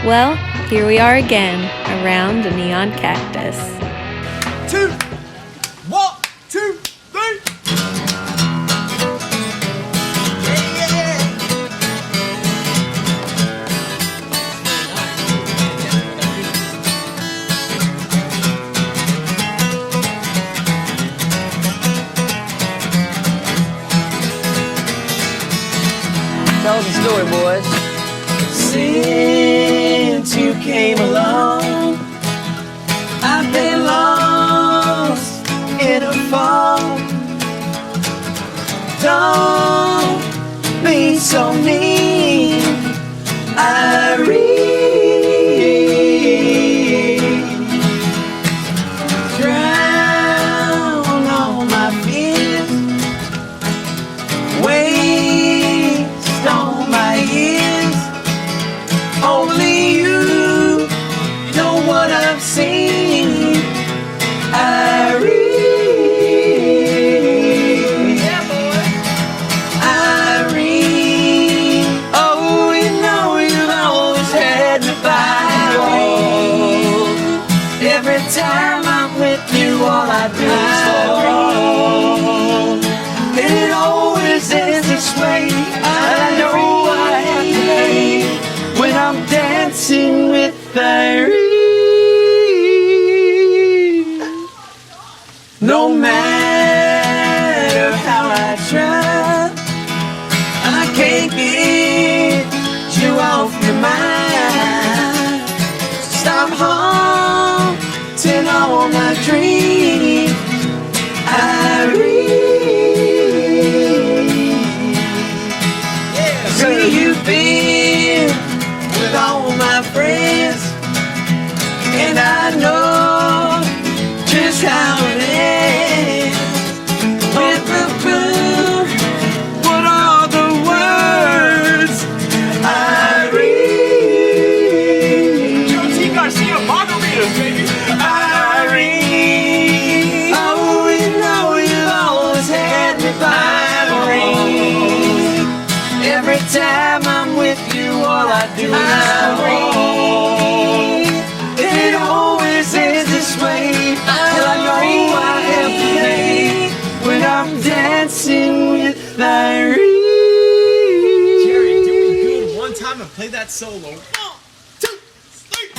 Well, here we are again, around a neon cactus. 2, 1, 2, 3. Tell us a story, boys. Since you came along, I've been lost in a fog. Don't be so mean, Irene. Drown all my fears, waste all my years. Only you know what I've seen, Irene. Yeah, boy. Irene. Oh, you know you've always had me by the way. Every time I'm with you, all I do is fall. And it always ends this way. I know I have to pay when I'm dancing with Irene. No matter how I try, I can't get you off your mind. Stop haunting all my dreams, Irene. See you've been with all my friends, and I know just how it ends. With the boom, what are the words, Irene? Jyoti Garcia, Bandoleros, baby. Irene. Oh, you know you've always had me by the ring. Every time I'm with you, all I do is fall. It always ends this way. Till I know I have to pay when I'm dancing with Irene. Jerry, do me good one time and play that solo. 1, 2, 3.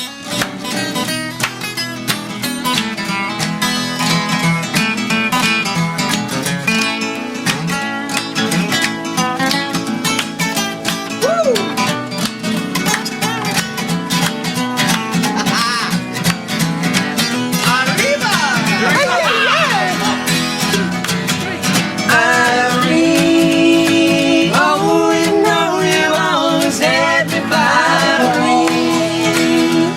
Irene, oh, you know you always had me by the ring.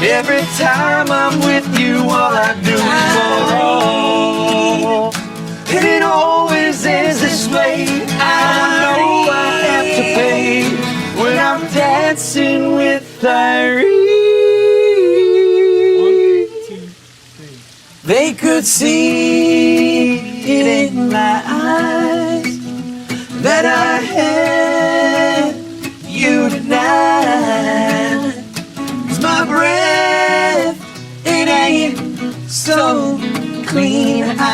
Every time I'm with you, all I do is fall. And it always ends this way. I know I have to pay when I'm dancing with Irene. 1, 2, 3. They could see it in my eyes that I had you tonight. 'Cause my breath, it ain't so clean, Irene.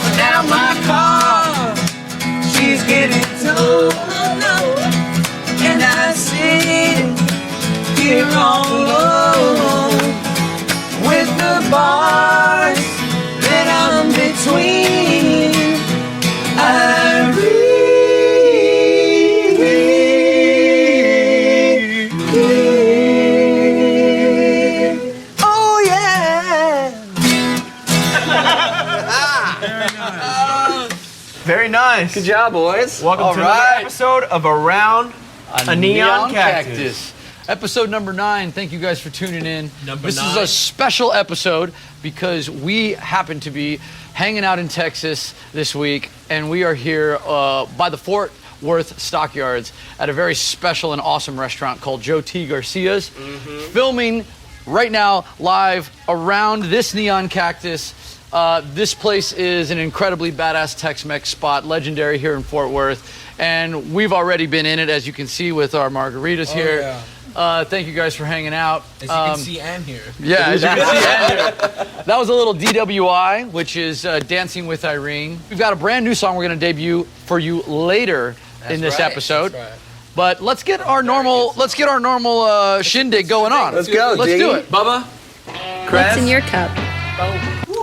But now my car, she's getting towed, and I sit here all alone with the bars that I'm between, Irene. Oh yeah. Very nice. Good job, boys. Welcome All to another right. episode of Around a Neon Cactus. Episode number 9. Thank you guys for tuning in. This is 9. a special episode because we happen to be hanging out in Texas this week, and we are here by the Fort Worth Stockyards at a very special and awesome restaurant called Jyoti Garcia's. Filming right now live around this neon cactus This place is an incredibly badass Tex-Mex spot, legendary here in Fort Worth. And we've already been in it, as you can see, with our margaritas here. Yeah. Thank you guys for hanging out. As you can see and hear. Yeah, as you can see and hear. That was a little DWI, which is Dancing with Irene. We've got a brand new song we're going to debut for you later in this episode. That's right. But let's get our normal shindig going on. Let's go, Let's do Diggy. it. Bubba? What's in your cup?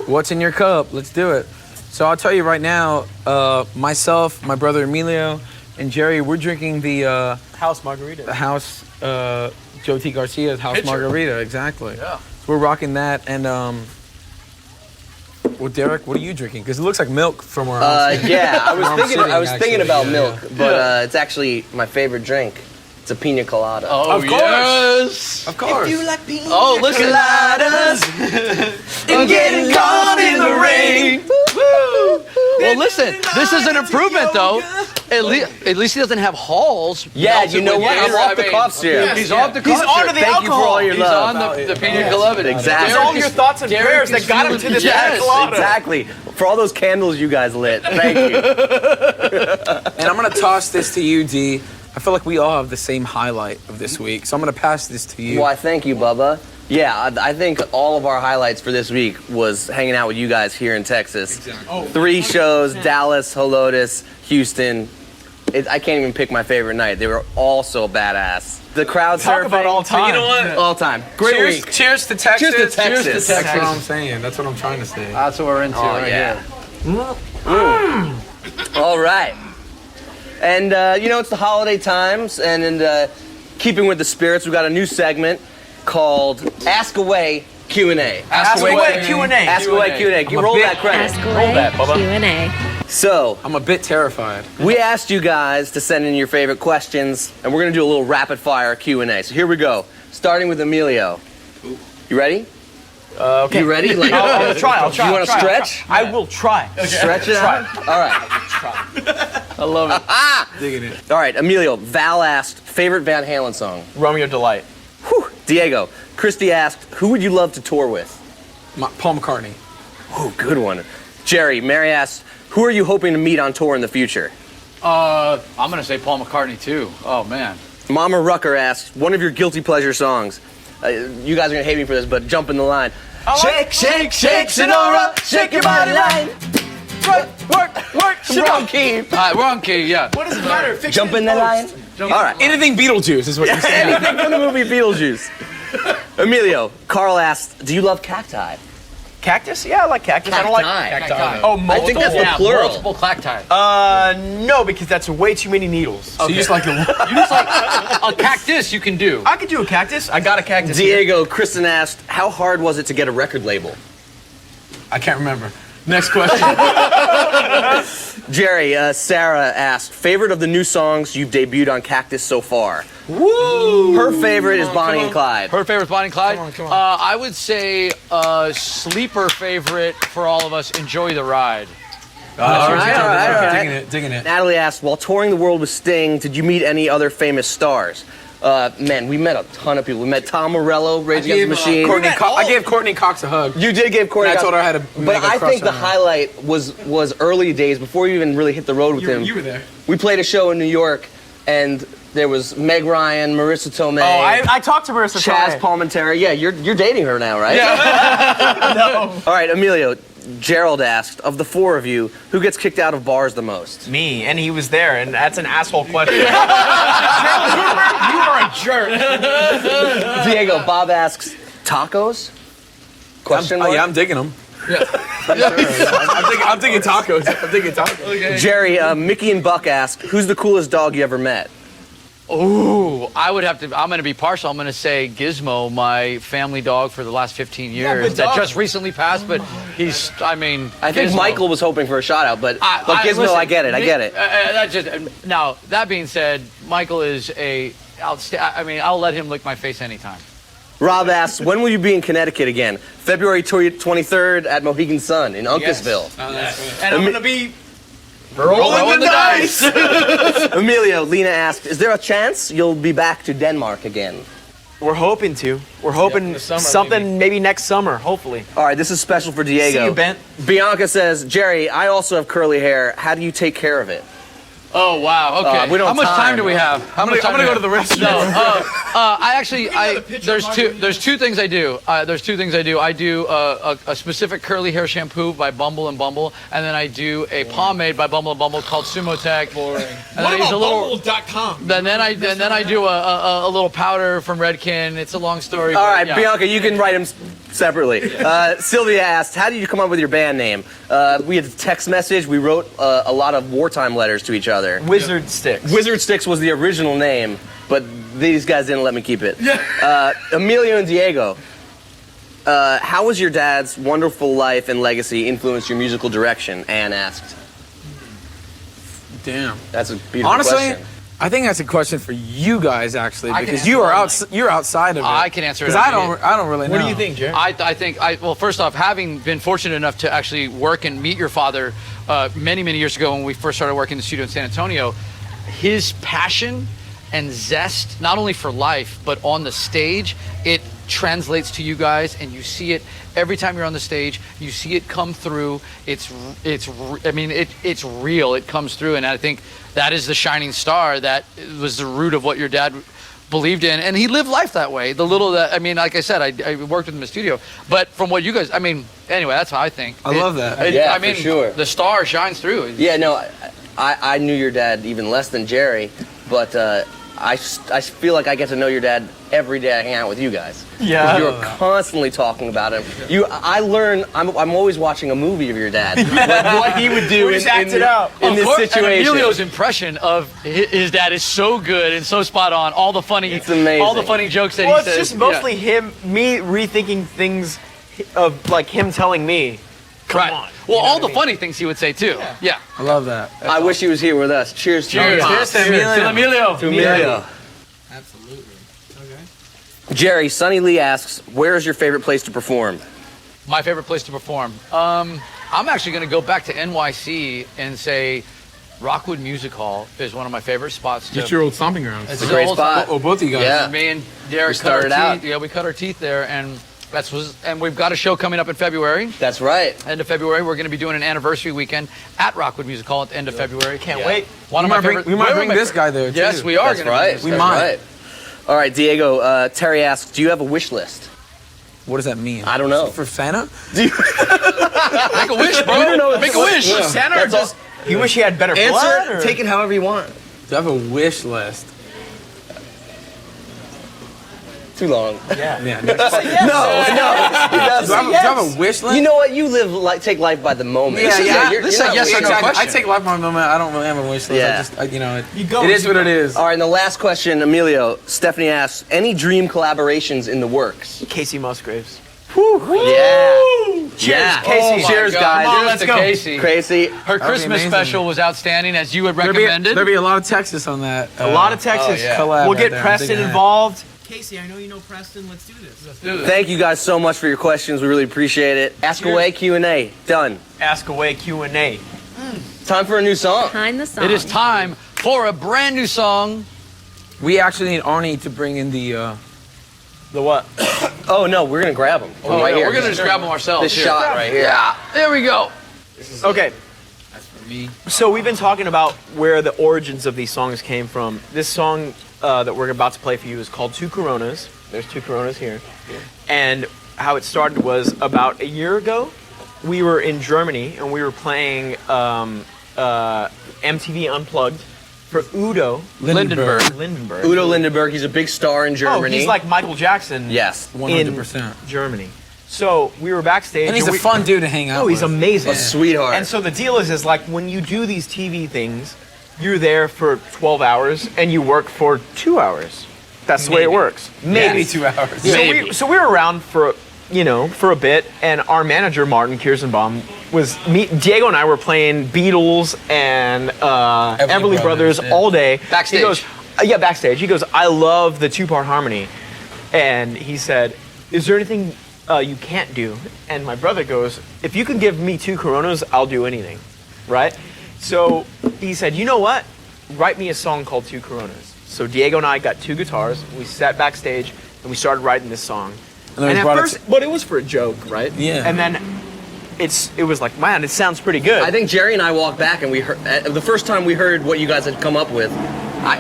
What's in your cup? Let's do it. So I'll tell you right now, myself, my brother Emilio, and Jerry, we're drinking the House margarita. the house, Jyoti Garcia's house Pitcher. margarita, exactly. Yeah. So we're rocking that, and well, Derek, what are you drinking? Because it looks like milk from where I'm sitting. Yeah, I was Where I'm thinking. sitting, I was thinking actually. about Yeah, milk, but it's actually my favorite drink. It's a pina colada. Oh, Of course. yes. Of course. like pina Oh, listen. and getting caught in the rain. Well, listen, this is an improvement, though. At least he doesn't have halls. Yeah, melted you know with what? I'm gator. off the cuffs here. He's off the He's cuffs on here. to the Thank you for alcohol. all your He's love. on the pina colada. Exactly. It's all your thoughts and Derek prayers is that got him to this yes, pina colada. Exactly. For all those candles you guys lit. Thank you. And I'm gonna toss this to you, D. I feel like we all have the same highlight of this week, so I'm gonna pass this to you. Why, thank you, Bubba. Yeah, I think all of our highlights for this week was hanging out with you guys here in Texas. Exactly. 3 shows, Dallas, Helotes, Houston. I can't even pick my favorite night. They were all so badass. The crowd Talk surfing. about all time. You know what? All time. Great Cheers, week. cheers to Texas. Cheers to Texas. Cheers to That's Texas. what I'm saying. That's what I'm trying to say. That's what we're into Oh, right yeah. here. All right. And, it's the holiday times, and in keeping with the spirits, we've got a new segment called Ask Away Q&A. Ask away Q&A. Ask Away Q&A. You roll that credit. Ask away that, Bubba. Q&A. So, I'm a bit terrified. we asked you guys to send in your favorite questions, and we're going to do a little rapid-fire Q&A. So here we go, starting with Emilio. You ready? Okay. You ready? Like, I'll try. You want to stretch? I will try. Stretch it out? All right. I love it. Digging it. All right, Emilio. Val asked, favorite Van Halen song? Romeo Delight. Whew. Diego. Christy asked, who would you love to tour with? Paul McCartney. Oh, good one. Jerry. Mary asked, who are you hoping to meet on tour in the future? I'm gonna say Paul McCartney too. Oh man. Mama Rucker asked, one of your guilty pleasure songs. You guys are going to hate me for this, but jump in the line. Shake, shake, shake, Sonora, shake your body line. Work, we're on key. All right, we're on key. Yeah. What does it matter? Fix Jump it in the line. post. All right. Anything Beetlejuice is what you're saying. Anything from the movie Beetlejuice. Emilio, Carl asked, do you love cacti? Cactus? Yeah, I like cactus. I don't like Cacti. cacti. Oh, I multiple? think that's the Yeah, plural. multiple clack time. No, because that's way too many needles. So you just like the You just like a cactus you can do. I could do a cactus. I got a cactus. here. Diego, Kristen asked, how hard was it to get a record label? I can't remember. Next question. Jerry, Sarah asked, favorite of the new songs you've debuted on Cactus so far? Woo! Her favorite is Bonnie and Clyde. Her favorite Bonnie and Clyde? Come on. I would say sleeper favorite for all of us, Enjoy the Ride. All right. Digging it. Natalie asked, while touring the world with Sting, did you meet any other famous stars? Man, we met a ton of people. We met Tom Morello, Rage Against the Machine. I gave Courtney Cox a hug. You did give Courtney. And I told her I had a But mega I crush think the on her. highlight was early days before you even really hit the road with him. You were there. We played a show in New York, and there was Meg Ryan, Marissa Tomei, I talked to Marissa Chaz Tomei. Palminteri. Yeah, you're dating her now, right? Yeah. No. All right, Emilio. Gerald asked, of the 4 of you, who gets kicked out of bars the most? Me, and he was there, and that's an asshole question. Gerald Hooper, you are a jerk. Diego, Bob asks, tacos? Question mark? I'm digging them. Yeah. I'm digging tacos. I'm digging tacos. Okay. Jerry, Mickey and Buck ask, who's the coolest dog you ever met? Ooh, I'm gonna be partial. I'm gonna say Gizmo, my family dog for the last 15 years. That just recently passed, but I think Gizmo. Michael was hoping for a shout out, but Gizmo, listen, I get it. Now, that being said, Michael is I'll let him lick my face anytime. Rob asks, when will you be in Connecticut again? February 23rd at Mohegan Sun in Uncasville. Yes. And I'm going to be rolling the dice. Emilio, Lena asked, is there a chance you'll be back to Denmark again? We're hoping to. We're hoping the summer, something maybe next summer, hopefully. All right, this is special for Diego. See you, Ben. Bianca says, Jerry, I also have curly hair. How do you take care of it? Oh wow. Okay. we don't How much have time time. do we have? I'm gonna go to the restroom. No. There's two things I do. I do a specific curly hair shampoo by Bumble and Bumble, and then I do a pomade by Bumble and Bumble called Sumo Tech. Boring. And then I use a little. Bumble.com. Then I do a little powder from Redken. It's a long story. All but right, yeah. Bianca, you can write them separately. Sylvia asked, how did you come up with your band name? We had a text message. We wrote a lot of wartime letters to each other. Wizard Sticks. Wizard Sticks was the original name, but these guys didn't let me keep it. Emilio and Diego, how has your dad's wonderful life and legacy influenced your musical direction? Anne asked. Damn. That's a beautiful Honestly, question. I think that's a question for you guys actually, I can because answer you are that. you're outside of it. I can answer it. Because I don't really know. What do you think, Jerry? I think, well, first off, having been fortunate enough to actually work and meet your father many, many years ago when we first started working in the studio in San Antonio, his passion and zest, not only for life, but on the stage, it translates to you guys, and you see it every time you're on the stage. You see it come through. It's real. It comes through, and I think that is the shining star that was the root of what your dad believed in, and he lived life that way. The little that, I mean, like I said, I worked with him in the studio, but from what you guys, I mean, anyway, that's how I think. I love that. Yeah, I mean, for sure. the star shines through. Yeah, no, I knew your dad even less than Jerry, but I feel like I get to know your dad every day I hang out with you guys. Yeah. You're constantly talking about him. I learn, I'm always watching a movie of your dad. Like what he would do in this situation. And Emilio's impression of his dad is so good and so spot on. All the funny, It's amazing. all the funny jokes that Well, he it's says. just mostly me rethinking things of like him telling me, come right. on. Well, You know all what the I mean? funny things he would say too. Yeah. I love that. I wish he was here with us. Cheers. Cheers. Cheers. To Emilio. To Emilio. Absolutely. Jerry, Sonny Lee asks, where is your favorite place to perform? My favorite place to perform. I'm actually going to go back to NYC and say Rockwood Music Hall is one of my favorite spots. It's your old stomping grounds. It's a great spot. Oh, both of you guys. Yeah. Me and Derek started cut our out. teeth. Yeah, we cut our teeth there, and and we've got a show coming up in February. That's right. End of February, we're going to be doing an anniversary weekend at Rockwood Music Hall at the end of February. Can't wait. One of my favorite. We might bring this guy there too. Yes, we are. That's gonna right. Be We That's might. right. All right, Diego. Terry asks, do you have a wish list? What does that mean? I don't know. For Santa? Make a wish, bro. don't know. Make a wish. Santa That's just, you wish he had better blood? Answer. Or? Take it however you want. Do I have a wish list? Too long. Yeah. Yeah. No, he Do I doesn't. have a wish list? You know what? You take life by the moment. Yeah, you're this is a not yes or waiting. no exactly. question. I take life by the moment. I don't really have a wish list. Yeah. It is what it is. All right, and the last question, Emilio. Stephanie asks, any dream collaborations in the works? Casey Musgraves. Yeah. Cheers, Oh Casey. Cheers, guys. Come on, Let's let's go. Casey. Crazy. Her be Christmas amazing. special was outstanding, as you had There'll recommended. be a lot of Texas on that. A lot of Texas. collab We'll right get there. I'm Preston digging that. involved. Casey, I know you know Preston. Let's do this. Thank you guys so much for your questions. We really appreciate it. Ask away, Q&A. Done. Ask away Q&A. Time for a new song. Behind the song. It is time for a brand new song. We actually need Arnie to bring in the. The what? Oh, no, we're going to grab them. Oh, right yeah, here. we're gonna just grab them ourselves. This here. shot right here. Yeah, there we go. Okay. That's for me. So we've been talking about where the origins of these songs came from. This song that we're about to play for you is called Two Coronas. There's two Coronas here. And how it started was about a year ago. We were in Germany and we were playing MTV Unplugged for Udo Lindenberg. Lindenberg. Udo Lindenberg, he's a big star in Oh, Germany. he's like Michael Jackson. Yes. 100%. Germany. So we were backstage. And he's a fun dude to hang out Oh, he's with. amazing. A sweetheart. And so the deal is like when you do these TV things, you're there for 12 hours and you work for 2 hours. That's the way it works. Maybe 2 hours. So we were around for a bit, and our manager Martin Kirstenbaum Diego and I were playing Beatles and Everly Brothers yeah. all day. Backstage. He goes, backstage. He goes, I love the two-part harmony, and he said, is there anything you can't do? And my brother goes, if you can give me two Coronas, I'll do anything, right? So he said, you know what? Write me a song called Two Coronas. So Diego and I got two guitars. We sat backstage, and we started writing this song. And then we at brought it first, but it was for a joke, right? Yeah. And then it was like, man, it sounds pretty good. I think Jerry and I walked back and we heard the first time we heard what you guys had come up with. I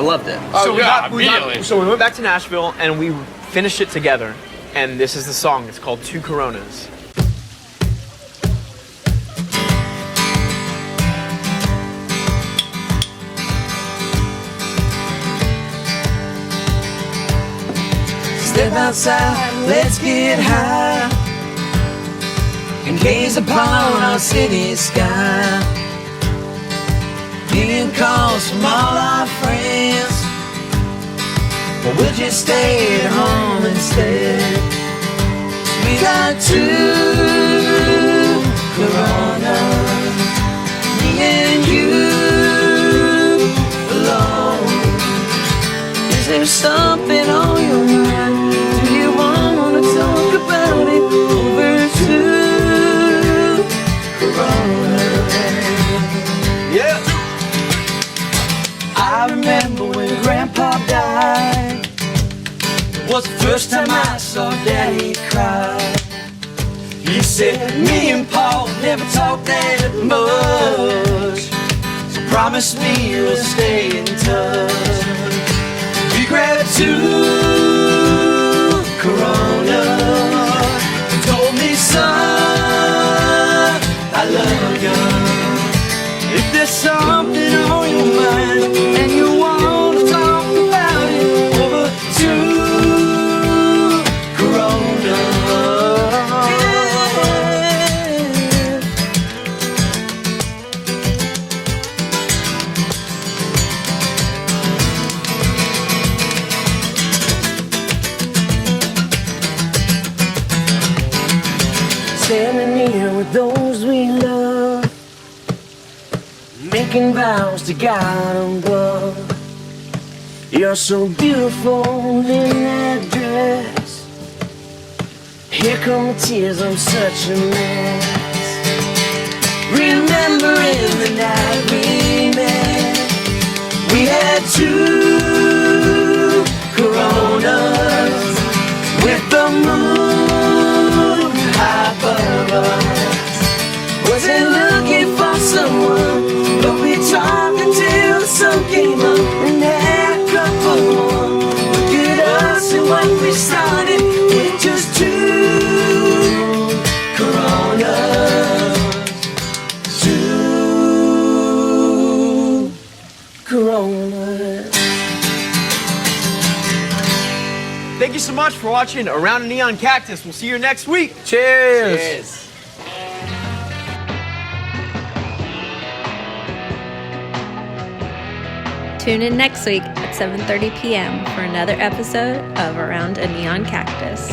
loved it. so we went back to Nashville and we finished it together. And this is the song. It's called Two Coronas. Step outside, let's get high and gaze upon our city sky. Getting calls from all our friends, but we'll just stay at home instead. We got two Coronas, me and you alone. Is there something on your mind? Do you wanna talk about it over two Coronas? Yeah. I remember when Grandpa died. It was the first time I saw Daddy cry. He said, me and Paul never talk that much, so promise me you'll stay in touch. We grabbed two Coronas and told me, son, I love you. If there's something on your mind and you want to talk about it over two Coronas. Standing here with those we love, making vows to God above. You're so beautiful in that dress. Here come the tears, I'm such a mess. Remembering the night we met, we had two Coronas with the moon high above us. Wasn't looking for someone, but we talked until the sun came up and had a couple more. Look at us and what we started with just two Coronas. Two Coronas. Thank you so much for watching Around a Neon Cactus. We'll see you next week. Cheers. Tune in next week at 7:30 p.m. for another episode of Around a Neon Cactus.